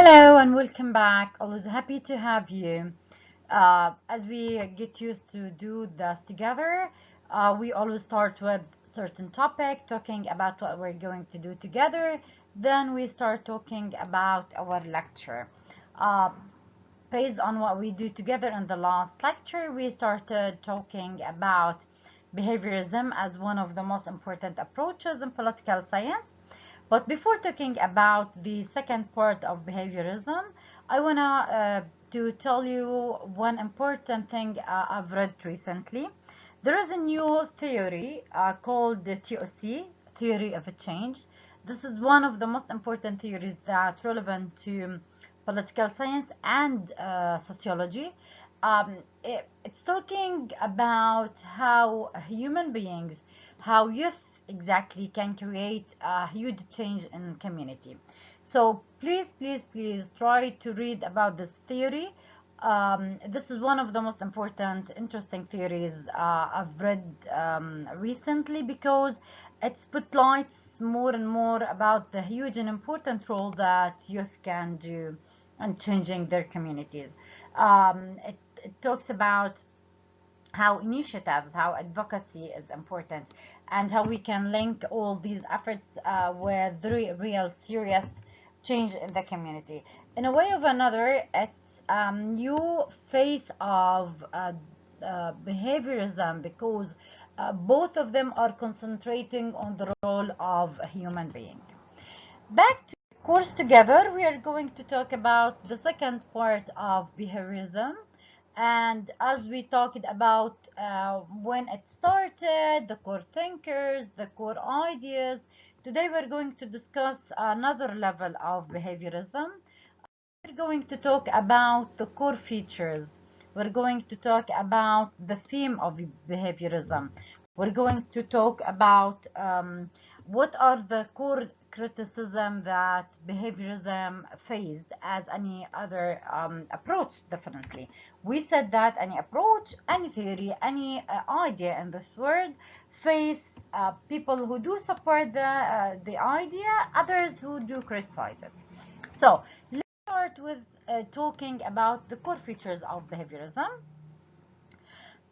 Hello and welcome back. Always happy to have you. As we get used to do this together, we always start with certain topic, talking about what we're going to do together. Then we start talking about our lecture. Uh, Based on what we do together in the last lecture, we started talking about behaviorism as one of the most important approaches in political science. But before talking about the second part of behaviorism, I wanna to tell you one important thing I've read recently. There is a new theory called the TOC, Theory of a Change. This is one of the most important theories that relevant to political science and sociology. It's talking about how human beings, how youth exactly can create a huge change in community. So please try to read about this theory. This is one of the most important, interesting theories I've read recently because it spotlights more and more about the huge and important role that youth can do in changing their communities. It talks about how initiatives, how advocacy is important, and how we can link all these efforts with real serious change in the community. In a way or another, it's a new face of behaviorism because both of them are concentrating on the role of a human being. Back to the course together, we are going to talk about the second part of behaviorism. And as we talked about when it started, the core thinkers, the core ideas, today we're going to discuss another level of behaviorism. We're going to talk about the core features. We're going to talk about the theme of behaviorism. We're going to talk about what are the core criticism that behaviorism faced as any other approach. Definitely, we said that any approach, any theory, any idea in this world face people who do support the idea, others who do criticize it. So start with talking about the core features of behaviorism.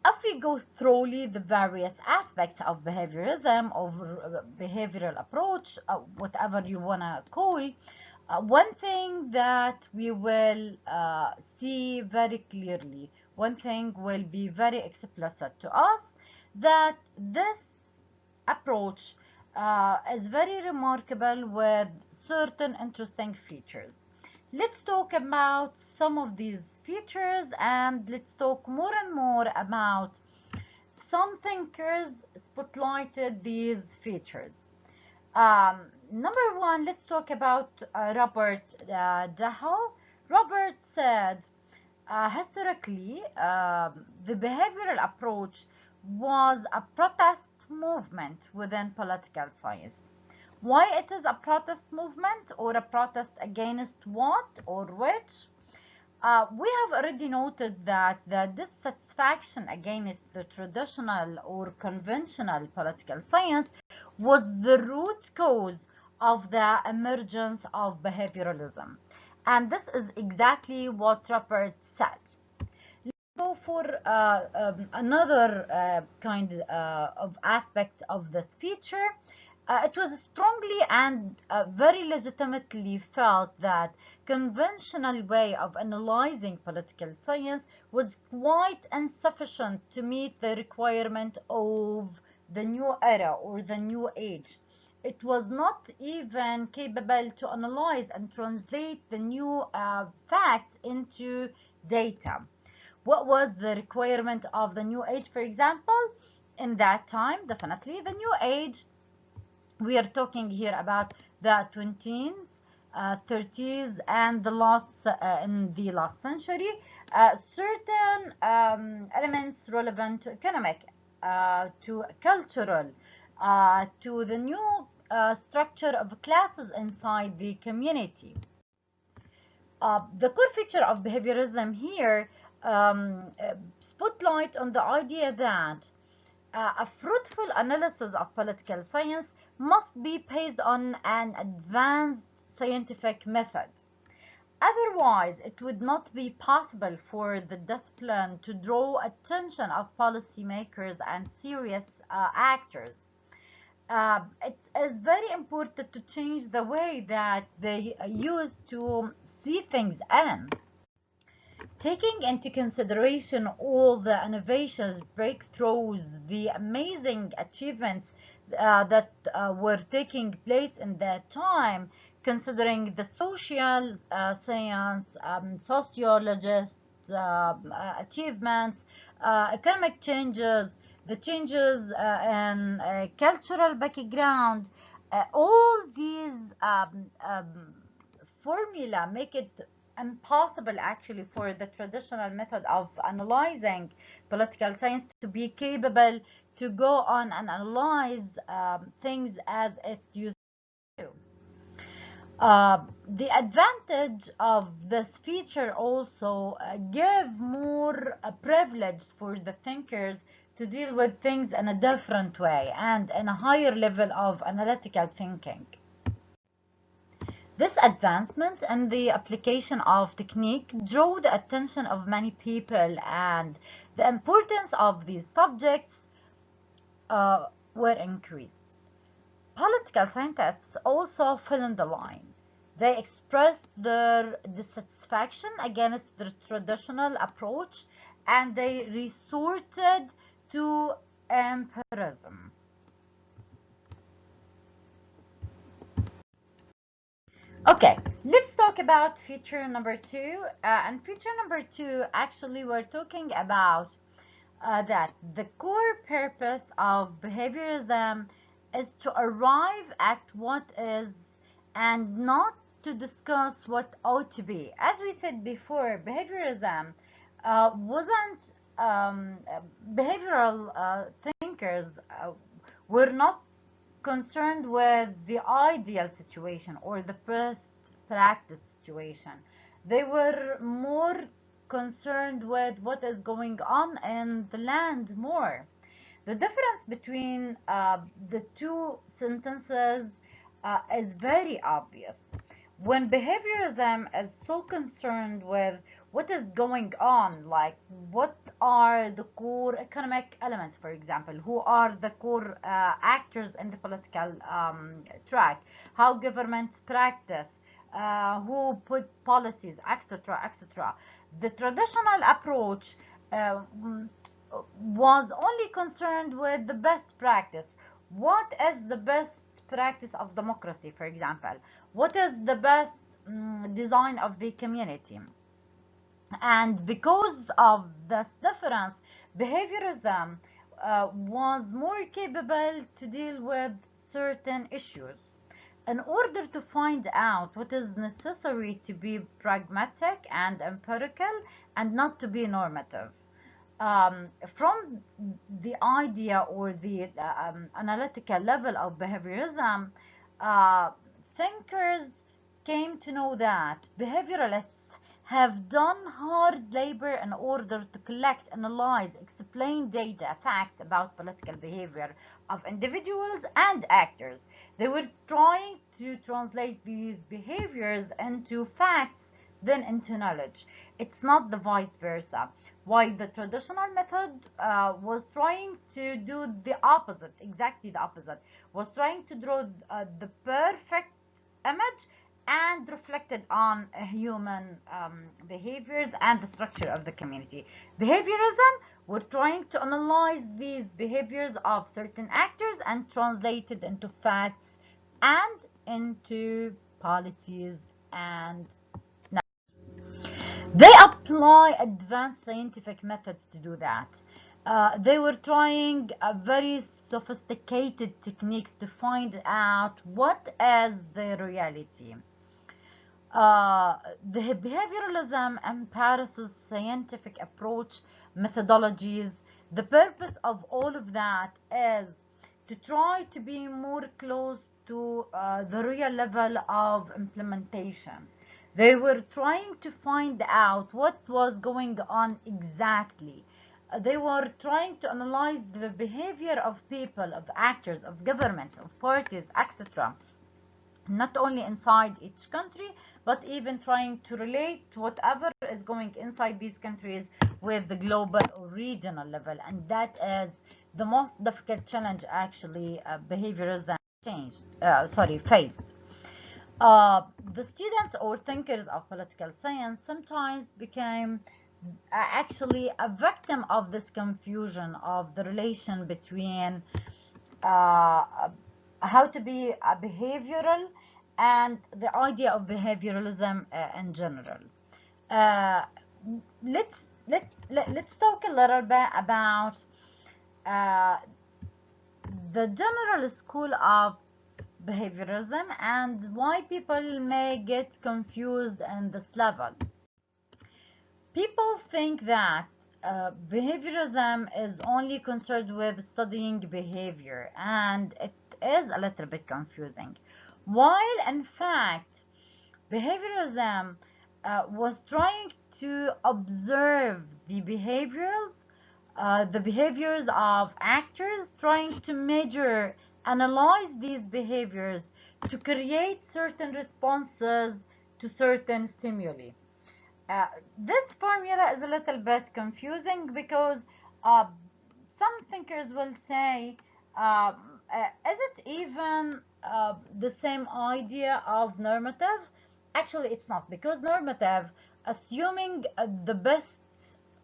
If we go thoroughly the various aspects of behaviorism, or behavioral approach, whatever you want to call, one thing that we will see very clearly, one thing will be very explicit to us, that this approach is very remarkable with certain interesting features. Let's talk about some of these features and let's talk more and more about some thinkers spotlighted these features. Number one, let's talk about Robert Dahl. Robert said, historically, the behavioral approach was a protest movement within political science. Why it is a protest movement or a protest against what or which? We have already noted that the dissatisfaction against the traditional or conventional political science was the root cause of the emergence of behavioralism. And this is exactly what Robert said. Go for another kind of aspect of this feature. It was strongly and very legitimately felt that conventional way of analyzing political science was quite insufficient to meet the requirement of the new era or the new age. It was not even capable to analyze and translate the new facts into data. What was the requirement of the new age, for example? In that time, definitely the new age, we are talking here about the 20s, 30s, and the last in the last century. Certain elements relevant to economic, to cultural, to the new structure of classes inside the community. The core feature of behaviorism here spotlight on the idea that a fruitful analysis of political science must be based on an advanced scientific method. Otherwise, it would not be possible for the discipline to draw attention of policymakers and serious actors. It is very important to change the way that they used to see things in. Taking into consideration all the innovations, breakthroughs, the amazing achievements that were taking place in that time, considering the social science, sociologists' achievements, economic changes, the changes in cultural background, all these formula make it impossible actually for the traditional method of analyzing political science to be capable to go on and analyze things as it used to. The advantage of this feature also give more privilege for the thinkers to deal with things in a different way and in a higher level of analytical thinking. This advancement in the application of technique drew the attention of many people, and the importance of these subjects were increased. Political scientists also fell in the line. They expressed their dissatisfaction against the traditional approach, and they resorted to empirism. Okay, let's talk about feature number two. And feature number two, actually, we're talking about that the core purpose of behaviorism is to arrive at what is and not to discuss what ought to be. As we said before, behaviorism wasn't behavioral thinkers were not concerned with the ideal situation or the best practice situation. They were more concerned with what is going on in the land more. The difference between the two sentences is very obvious. When behaviorism is so concerned with what is going on, like what are the core economic elements, for example, who are the core actors in the political track, how governments practice, who put policies, etc., etc. The traditional approach was only concerned with the best practice. What is the best practice of democracy, for example? What is the best design of the community? And because of this difference, behaviorism was more capable to deal with certain issues. In order to find out what is necessary to be pragmatic and empirical and not to be normative. From the idea or the analytical level of behaviorism, uh, thinkers came to know that behavioralists have done hard labor in order to collect, analyze, explain data, facts about political behavior of individuals and actors. They were trying to translate these behaviors into facts, then into knowledge. It's not the vice versa. While the traditional method was trying to do the opposite, exactly the opposite, was trying to draw the perfect image and reflected on human behaviors and the structure of the community. Behaviorism, we're trying to analyze these behaviors of certain actors and translate it into facts and into policies and they apply advanced scientific methods to do that. They were trying very sophisticated techniques to find out what is the reality. The behavioralism embraces scientific approach, methodologies. The purpose of all of that is to try to be more close to the real level of implementation. They were trying to find out what was going on exactly. They were trying to analyze the behavior of people, of actors, of governments, of parties, etc. not only inside each country, but even trying to relate whatever is going inside these countries with the global or regional level. And that is the most difficult challenge actually behaviorism faced. The students or thinkers of political science sometimes became actually a victim of this confusion of the relation between uh, how to be a behavioral and the idea of behavioralism in general. Uh, let's talk a little bit about uh, the general school of behaviorism and why people may get confused in this level. People think that behaviorism is only concerned with studying behavior, and it is a little bit confusing. While in fact, behaviorism was trying to observe the behaviors of actors, trying to measure, analyze these behaviors to create certain responses to certain stimuli. Uh, this formula is a little bit confusing because uh, some thinkers will say, is it even the same idea of normative? Actually, it's not, because normative, assuming the best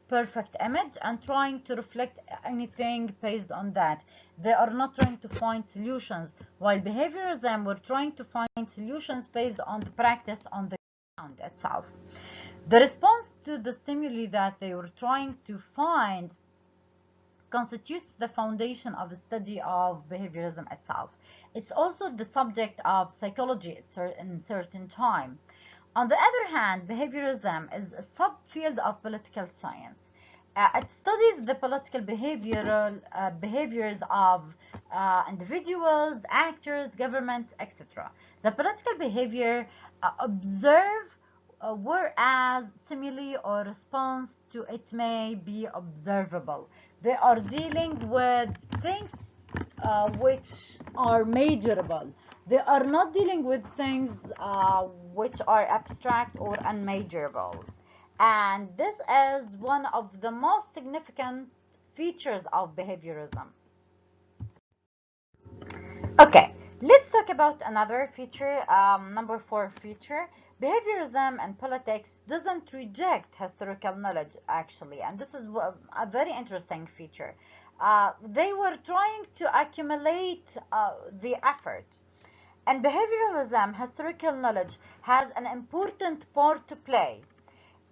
perfect image and trying to reflect anything based on that. They are not trying to find solutions, while behaviorism, we're trying to find solutions based on the practice on the ground itself. The response to the stimuli that they were trying to find constitutes the foundation of the study of behaviorism itself. It's also the subject of psychology in certain time. On the other hand, behaviorism is a subfield of political science. It studies the political behaviors of individuals, actors, governments, etc. The political behavior observe whereas stimuli or response to it may be observable. They are dealing with things which are measurable. They are not dealing with things which are abstract or unmeasurables. And this is one of the most significant features of behaviorism. Okay, let's talk about another feature, number 4 feature. Behaviorism and politics doesn't reject historical knowledge, actually, and this is a very interesting feature. They were trying to accumulate the effort. And behavioralism, historical knowledge, has an important part to play.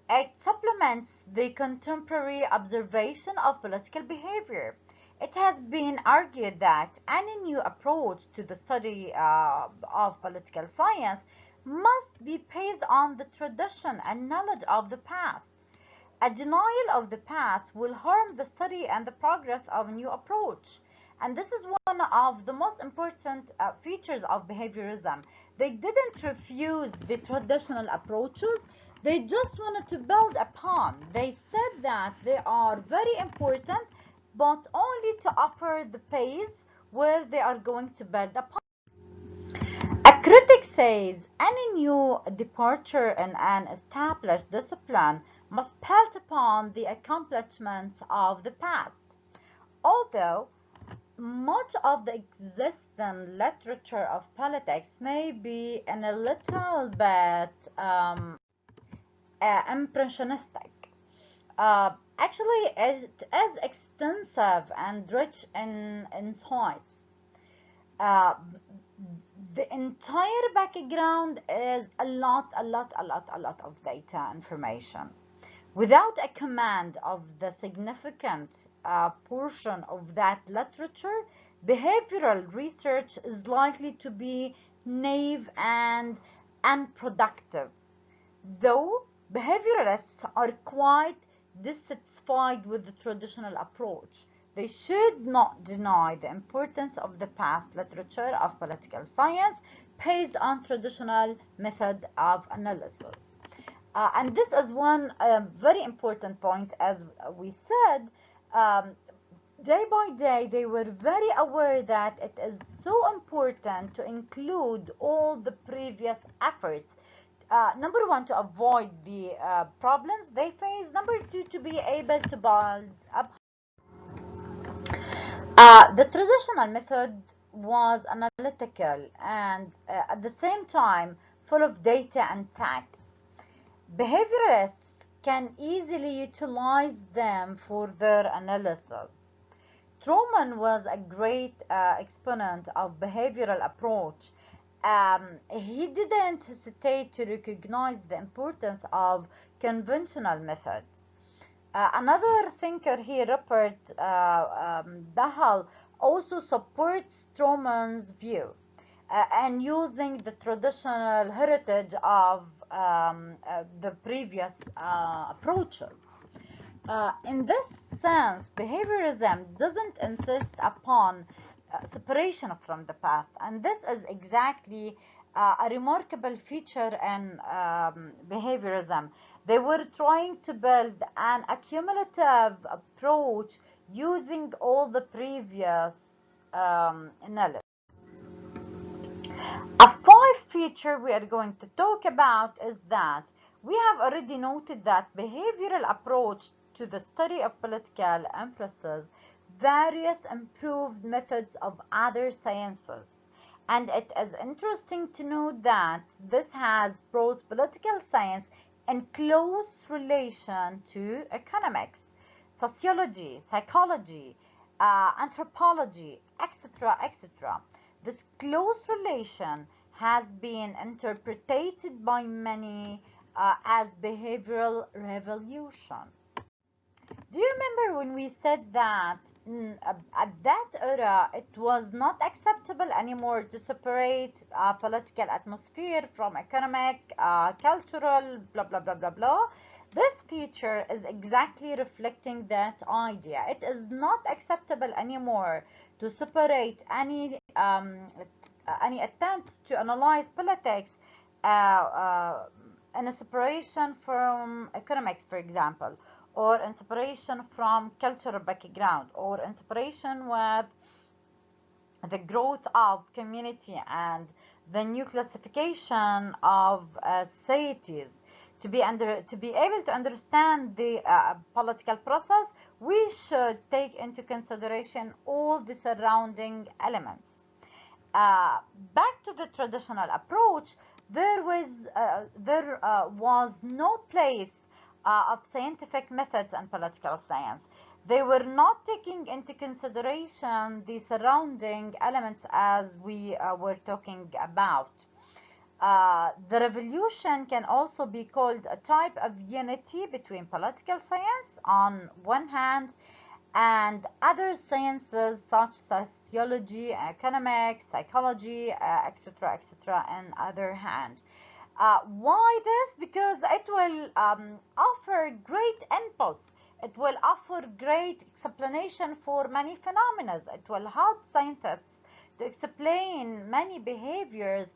It supplements the contemporary observation of political behavior. It has been argued that any new approach to the study of political science must be based on the tradition and knowledge of the past. A denial of the past will harm the study and the progress of a new approach. And this is one of the most important features of behaviorism. They didn't refuse the traditional approaches, they just wanted to build upon. They said that they are very important, but only to offer the pace where they are going to build upon. A critic says any new departure in an established discipline must build upon the accomplishments of the past. Although much of the existing literature of politics may be in a little bit impressionistic. Actually, it is extensive and rich in insights. Uh, the entire background is a lot of data information. Without a command of the significant portion of that literature, behavioral research is likely to be naive and unproductive. Though behavioralists are quite dissatisfied with the traditional approach, they should not deny the importance of the past literature of political science based on traditional method of analysis. And this is one very important point, as we said. Um, day by day, they were very aware that it is so important to include all the previous efforts. Number one, to avoid the problems they face. Number two, to be able to build up. The traditional method was analytical and at the same time full of data and facts. Behaviorists can easily utilize them for their analysis. Truman was a great exponent of behavioral approach. He didn't hesitate to recognize the importance of conventional methods. Another thinker here, Rupert Dahal, also supports Truman's view and using the traditional heritage of the previous approaches. In this sense, behaviorism doesn't insist upon separation from the past, and this is exactly a remarkable feature in behaviorism. They were trying to build an accumulative approach using all the previous knowledge. A fourth feature we are going to talk about is that we have already noted that behavioral approach to the study of political influences various improved methods of other sciences. And it is interesting to note that this has brought political science in close relation to economics, sociology, psychology, anthropology, etc., etc. This close relation has been interpreted by many as behavioral revolution. Do you remember when we said that at that era it was not acceptable anymore to separate political atmosphere from economic, cultural, blah, blah, blah, blah, blah? This feature is exactly reflecting that idea. It is not acceptable anymore to separate any attempt to analyze politics in a separation from economics, for example, or in separation from cultural background, or in separation with the growth of community and the new classification of societies. To be able to understand the political process, we should take into consideration all the surrounding elements. Back to the traditional approach, there was no place of scientific methods and political science. They were not taking into consideration the surrounding elements as we were talking about. The revolution can also be called a type of unity between political science on one hand and other sciences such as sociology, economics, psychology, etc., etc., on other hand. Why this? Because it will offer great inputs. It will offer great explanation for many phenomena. It will help scientists to explain many behaviors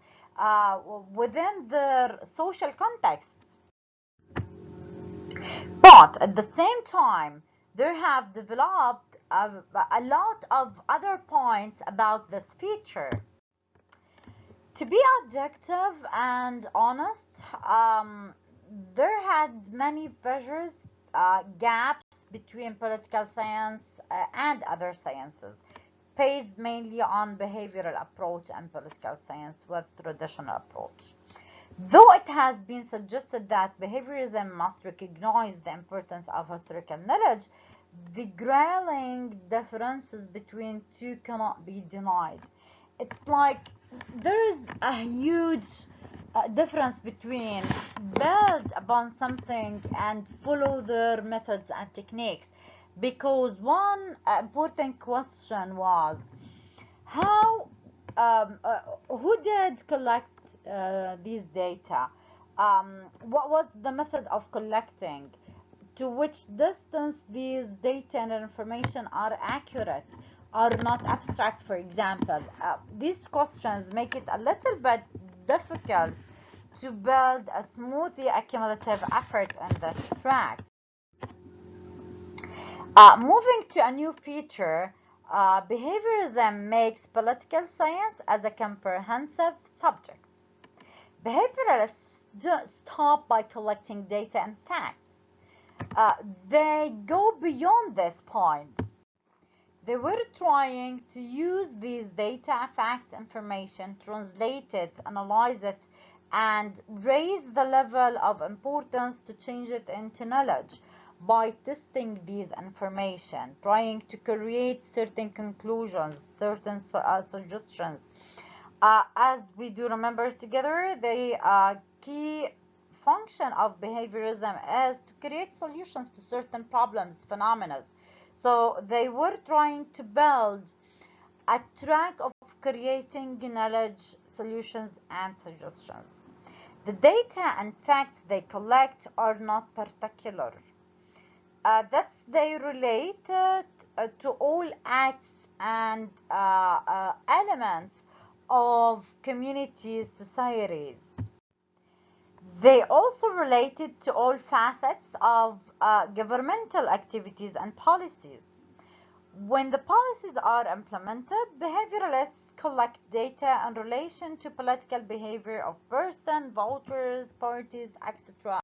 within their social contexts. But at the same time, there have developed a lot of other points about this feature. To be objective and honest, there had many measures, gaps between political science and other sciences, based mainly on behavioral approach and political science with traditional approach. Though it has been suggested that behaviorism must recognize the importance of historical knowledge, the glaring differences between two cannot be denied. It's like there is a huge difference between build upon something and follow their methods and techniques, because one important question was how who did collect these data, what was the method of collecting, to which distance these data and information are accurate, are not abstract, for example. These questions make it a little bit difficult to build a smoothly accumulative effort on this track. Moving to a new feature, behaviorism makes political science as a comprehensive subject. Behavioralists don't stop by collecting data and facts. They go beyond this point. They were trying to use these data, facts, information, translate it, analyze it, and raise the level of importance to change it into knowledge by testing these information, trying to create certain conclusions, certain suggestions. As we do remember together, the key function of behaviorism is to create solutions to certain problems, phenomena. So they were trying to build a track of creating knowledge, solutions, and suggestions. The data and facts they collect are not particular. They relate to all acts and elements of communities, societies. They also related to all facets of governmental activities and policies. When the policies are implemented, behavioralists collect data in relation to political behavior of persons, voters, parties, etc.,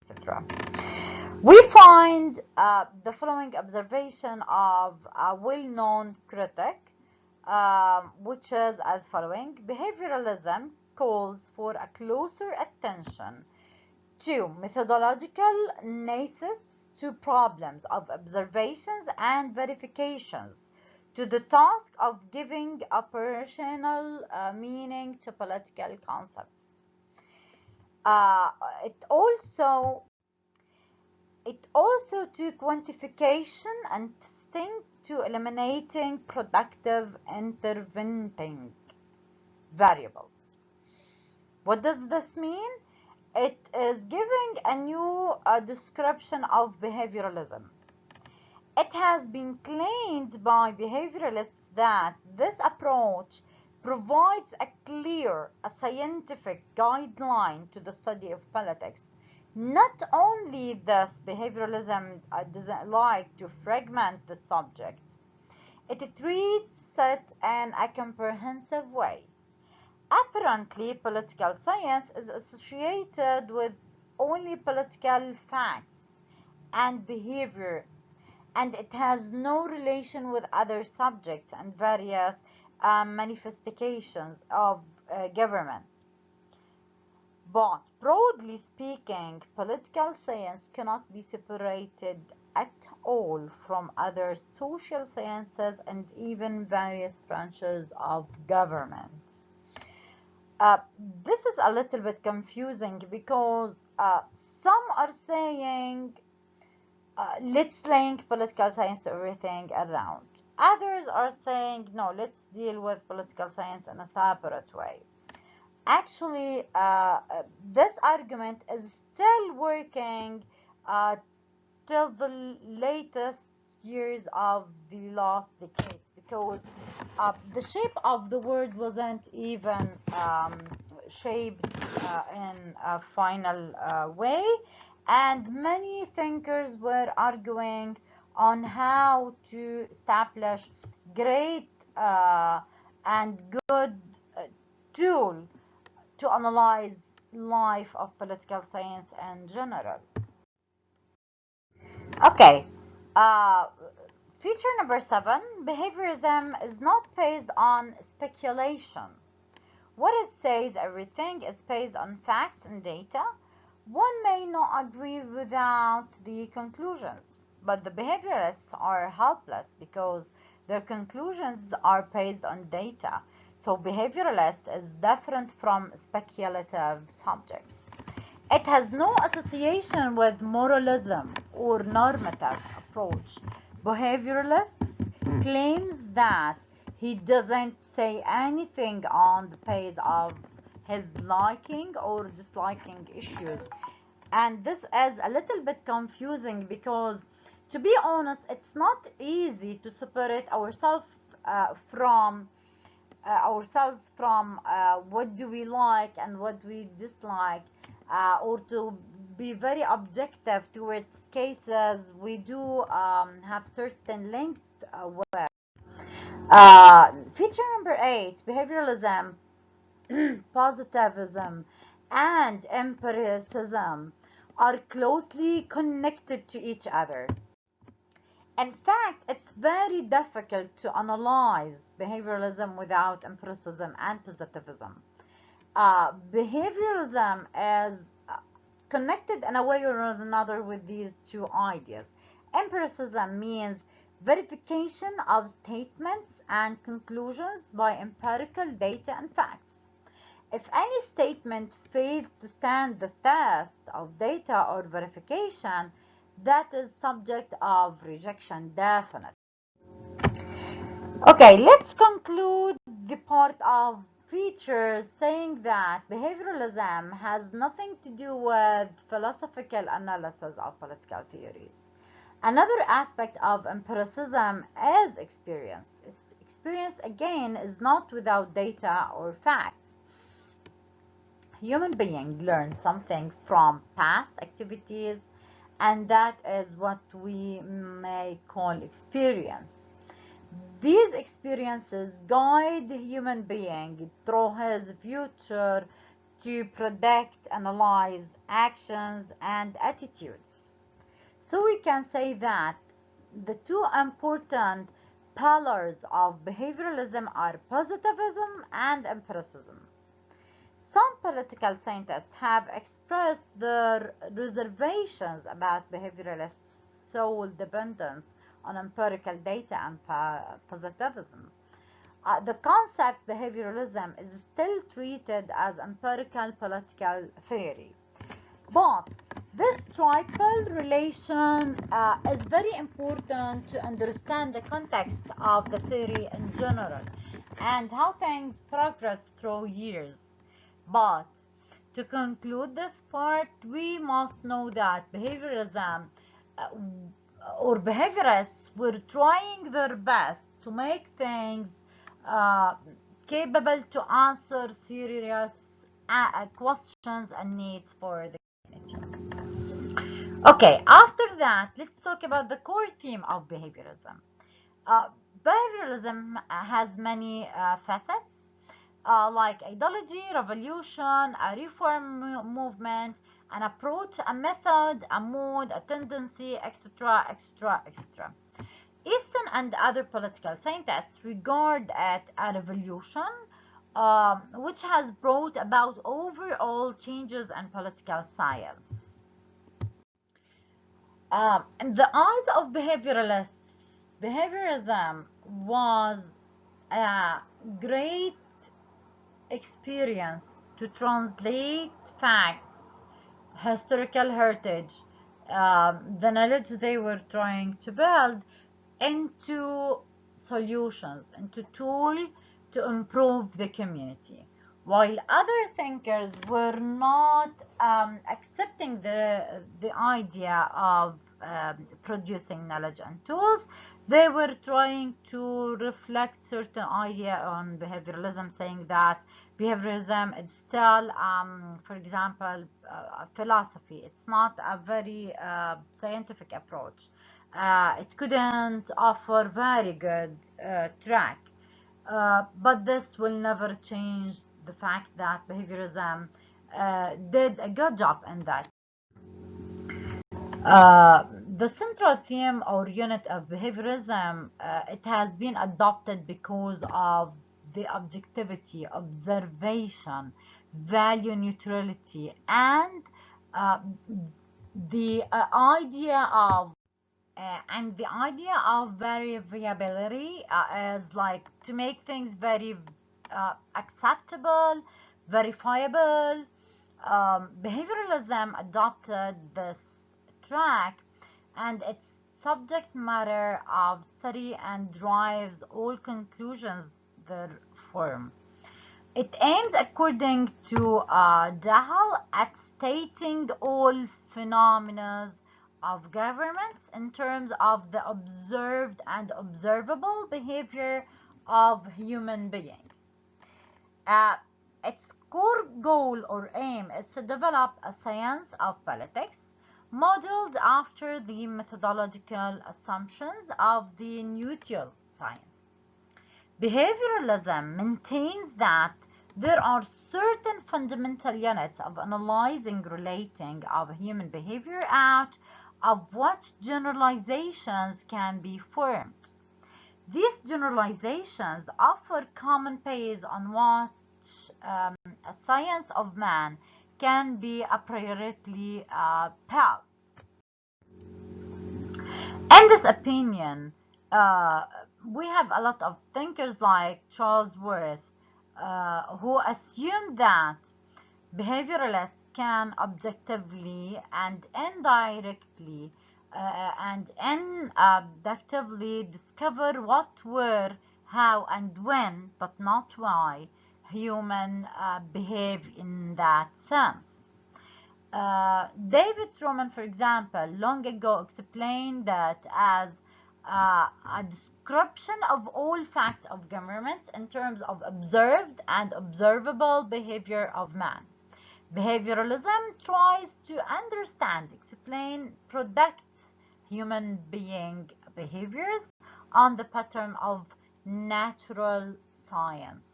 etc. We find the following observation of a well-known critic, which is as following: behavioralism calls for a closer attention to methodological analysis, to problems of observations and verifications, to the task of giving operational meaning to political concepts. Uh, it also to quantification and testing, to eliminating productive interventing variables. What does this mean? It is giving a new description of behavioralism. It has been claimed by behavioralists that this approach provides a clear, scientific guideline to the study of politics. Not only this, behavioralism doesn't like to fragment the subject. It treats it in a comprehensive way. Apparently, political science is associated with only political facts and behavior, and it has no relation with other subjects and various manifestations of government. But broadly speaking, political science cannot be separated at all from other social sciences and even various branches of government. Uh, this is a little bit confusing because some are saying let's link political science to everything around. Others are saying no, let's deal with political science in a separate way. Actually, this argument is still working till the latest years of the last decades, because the shape of the word wasn't even shaped in a final way, and many thinkers were arguing on how to establish great and good tool to analyze life of political science in general. Okay, uh, feature number 7, behaviorism is not based on speculation. What it says everything is based on facts and data. One may not agree without the conclusions, but the behaviorists are helpless because their conclusions are based on data. So behavioralist is different from speculative subjects. It has no association with moralism or normative approach. Behavioralist claims that he doesn't say anything on the base of his liking or disliking issues. And this is a little bit confusing because, to be honest, it's not easy to separate ourselves from what do we like and what we dislike, or to be very objective towards cases we do have certain linked with. Feature number 8, behavioralism, positivism, and empiricism are closely connected to each other. In fact, it's very difficult to analyze behavioralism without empiricism and positivism. Behavioralism is connected in a way or another with these two ideas. Empiricism means verification of statements and conclusions by empirical data and facts. If any statement fails to stand the test of data or verification, that is subject of rejection, definitely. Okay, let's conclude the part of features saying that behavioralism has nothing to do with philosophical analysis of political theories. Another aspect of empiricism is experience. Experience, again, is not without data or facts. Human beings learn something from past activities, and that is what we may call experience. These experiences guide the human being through his future to predict, analyze actions and attitudes. So we can say that the two important pillars of behavioralism are positivism and empiricism. Some political scientists have expressed their reservations about behavioralists' sole dependence on empirical data and positivism. The concept behavioralism is still treated as empirical political theory. But this triple relation is very important to understand the context of the theory in general and how things progress through years. But to conclude this part, we must know that behaviorism or behaviorists were trying their best to make things uh, capable to answer serious questions and needs for the community. Okay, after that, let's talk about the core theme of behaviorism. Behavioralism has many facets, like ideology, revolution, a reform movement, an approach, a method, a mode, a tendency, etc., etc., etc. Easton and other political scientists regard it a revolution, which has brought about overall changes in political science. In the eyes of behavioralists, behaviorism was a great experience to translate facts, historical heritage, the knowledge they were trying to build into solutions, into tools to improve the community. While other thinkers were not accepting the idea of producing knowledge and tools, they were trying to reflect certain idea on behavioralism, saying that behaviorism is still, for example, a philosophy. It's not a very scientific approach. It couldn't offer very good track. But this will never change the fact that behaviorism did a good job in that. The central theme or unit of behaviorism, it has been adopted because of the objectivity, observation, value neutrality, and uh, the idea of variability is like to make things very acceptable, verifiable. Behavioralism adopted this track and its subject matter of study and drives all conclusions their form. It aims, according to Dahal, at stating all phenomena of governments in terms of the observed and observable behavior of human beings. Uh, its core goal or aim is to develop a science of politics modeled after the methodological assumptions of the neutral science. Behavioralism maintains that there are certain fundamental units of analyzing relating of human behavior out of which generalizations can be formed. These generalizations offer common base on which a science of man can be appropriately built. In this opinion, uh, we have a lot of thinkers like Charles Worth who assume that behavioralists can objectively and indirectly and inductively discover what, where, how, and when, but not why, humans behave in that sense. David Roman, for example, long ago explained that as a description of all facts of government in terms of observed and observable behavior of man. Behavioralism tries to understand, explain, predict human being behaviors on the pattern of natural science.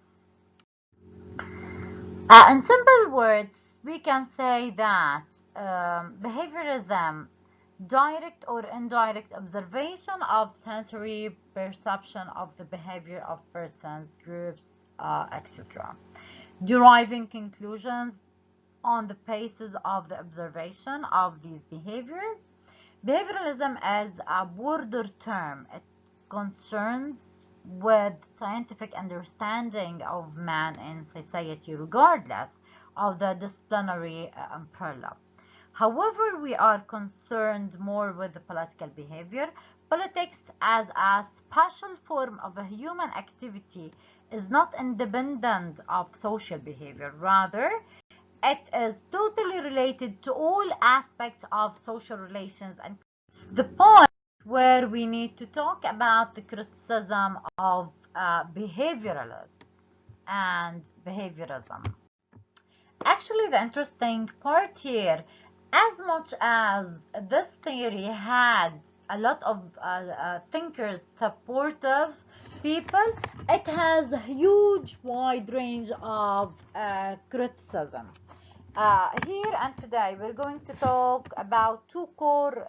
In simple words, we can say that behaviorism, direct or indirect observation of sensory perception of the behavior of persons, groups, etc. Deriving conclusions on the basis of the observation of these behaviors. Behavioralism is a broader term. It concerns with scientific understanding of man and society regardless of the disciplinary umbrella. However, we are concerned more with the political behavior. Politics as a special form of a human activity is not independent of social behavior. Rather, it is totally related to all aspects of social relations, and it's the point where we need to talk about the criticism of behavioralists and behaviorism. Actually, the interesting part here, as much as this theory had a lot of thinkers, supportive people, it has a huge wide range of criticism. Here and today, we're going to talk about two core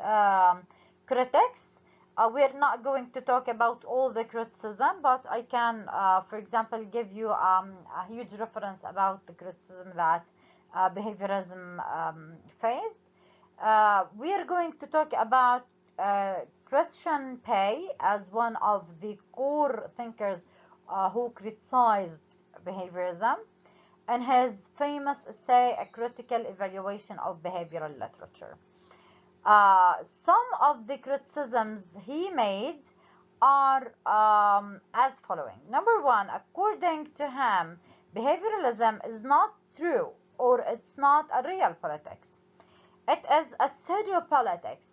critics. We're not going to talk about all the criticism, but I can, for example, give you a huge reference about the criticism that behaviorism faced. We are going to talk about Christian Pay as one of the core thinkers who criticized behaviorism and his famous essay, A Critical Evaluation of Behavioral Literature. Some of the criticisms he made are as following. Number one, according to him, behavioralism is not true, or it's not a real politics. It is a pseudo-politics.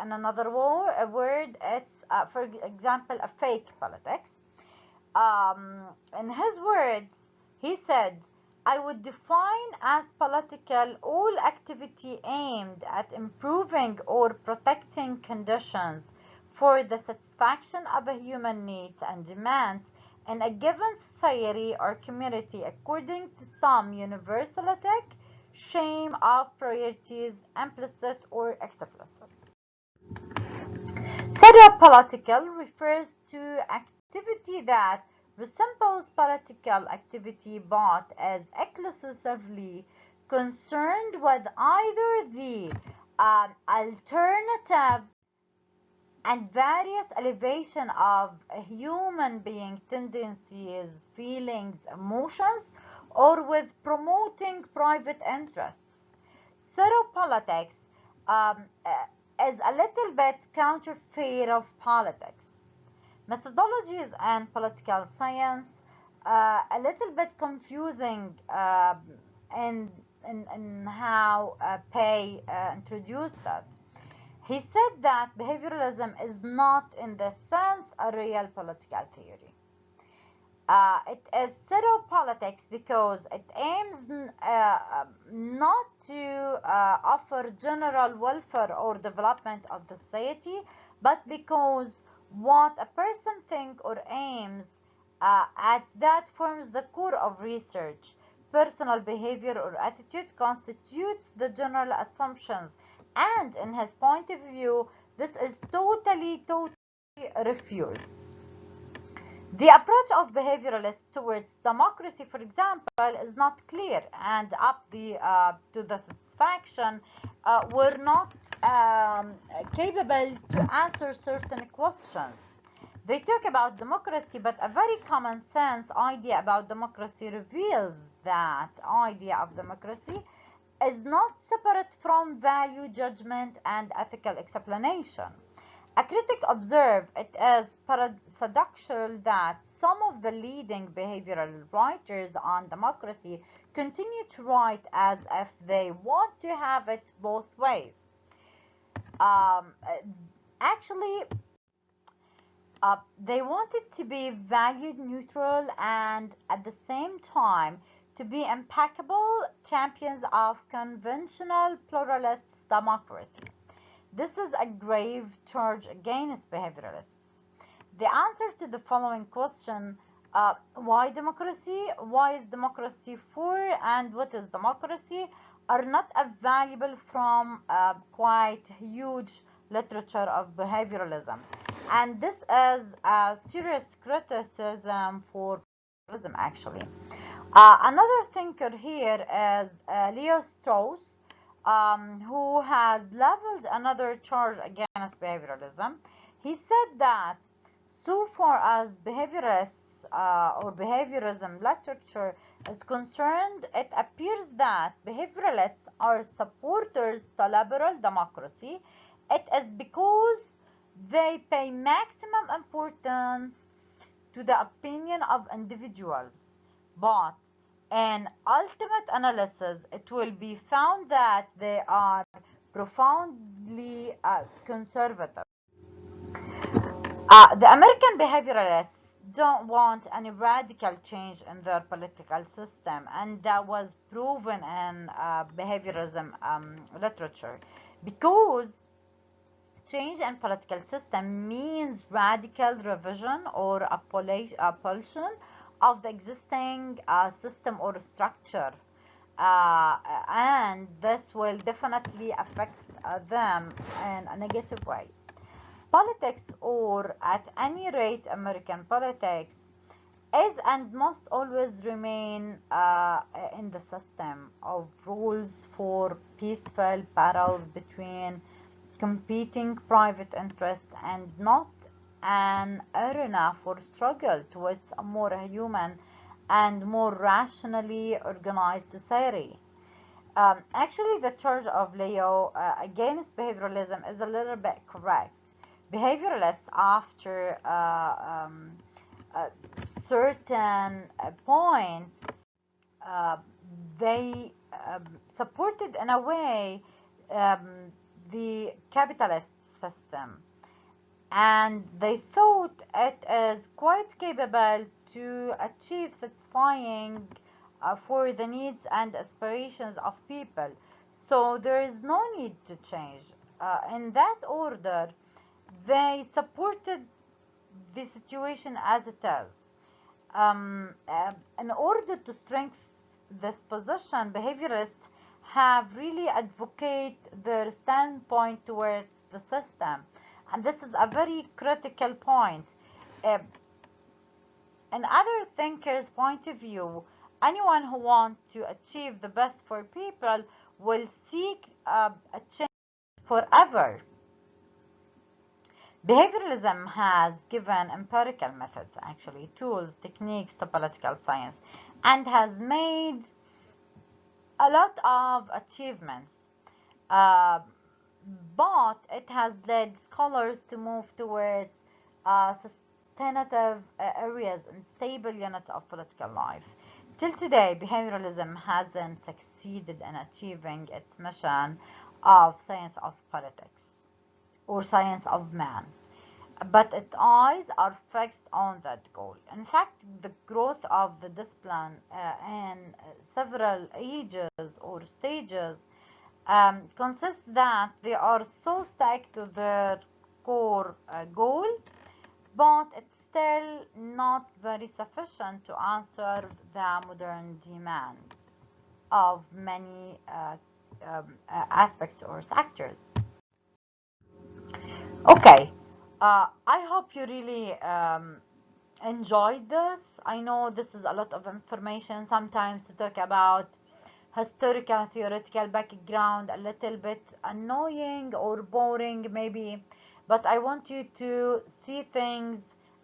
In another word, it's, for example, a fake politics. In his words, he said, I would define as political all activity aimed at improving or protecting conditions for the satisfaction of a human needs and demands in a given society or community according to some universalistic scheme of priorities, implicit or explicit. Pseudo-political refers to activity that resembles political activity but is exclusively concerned with either the alternative and various elevation of a human being tendencies, feelings, emotions, or with promoting private interests. Pseudo-politics is a little bit counterfeit of politics. Methodologies and political science, a little bit confusing in how Pay introduced that. He said that behavioralism is not in this sense a real political theory. It is pseudo-politics because it aims not to offer general welfare or development of the society, but because what a person thinks or aims at that forms the core of research. Personal behavior or attitude constitutes the general assumptions, and in his point of view, this is totally refused. The approach of behavioralists towards democracy, for example, is not clear and up to the satisfaction were not capable to answer certain questions. They talk about democracy, but a very common sense idea about democracy reveals that idea of democracy is not separate from value judgment and ethical explanation. A critic observed it as paradoxical that some of the leading behavioral writers on democracy continue to write as if they want to have it both ways. Um, actually, they wanted to be value neutral and at the same time to be impeccable champions of conventional pluralist democracy. This is a grave charge against behavioralists. The answer to the following question, why democracy, why is democracy for, and what is democracy, are not available from quite huge literature of behavioralism. And this is a serious criticism for behavioralism, actually. Another thinker here is Leo Strauss, who has leveled another charge against behavioralism. He said that so far as behaviorists or behaviorism literature is concerned, it appears that behavioralists are supporters to liberal democracy. It is because they pay maximum importance to the opinion of individuals. But in ultimate analysis, it will be found that they are profoundly conservative. The American behavioralists don't want any radical change in their political system, and that was proven in behaviorism literature, because change in political system means radical revision or abolition of the existing system or structure. And this will definitely affect them in a negative way. Politics, or at any rate American politics, is and must always remain in the system of rules for peaceful battles between competing private interests, and not an arena for struggle towards a more human and more rationally organized society. Actually, the charge of Leo against behavioralism is a little bit correct. Behavioralists, after certain points, uh, they supported in a way um, the capitalist system, and they thought it is quite capable to achieve satisfying for the needs and aspirations of people. So there is no need to change. In that order, they supported the situation as it is. In order to strengthen this position, behaviorists have really advocate their standpoint towards the system, and this is a very critical point. Uh, in other thinkers' point of view, anyone who wants to achieve the best for people will seek a change forever. Behavioralism has given empirical methods, actually, tools, techniques to political science, and has made a lot of achievements. Uh, but it has led scholars to move towards sustainative areas and stable units of political life. Till today, behavioralism hasn't succeeded in achieving its mission of science of politics or science of man. but its eyes are fixed on that goal. In fact, the growth of the discipline in several ages or stages consists that they are so stuck to their core goal, but it's still not very sufficient to answer the modern demands of many aspects or sectors. Okay, I hope you really enjoyed this. I know this is a lot of information sometimes to talk about historical theoretical background, a little bit annoying or boring maybe, but I want you to see things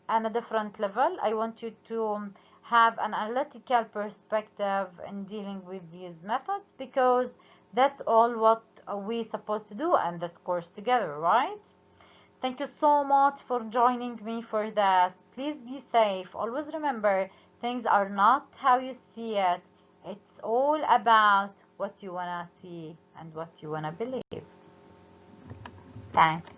on a different level. I want you to have an analytical perspective in dealing with these methods, because that's all what we supposed to do in this course together, right? Thank you so much for joining me for this. Please be safe. Always remember, things are not how you see it. It's all about what you want to see and what you want to believe. Thanks.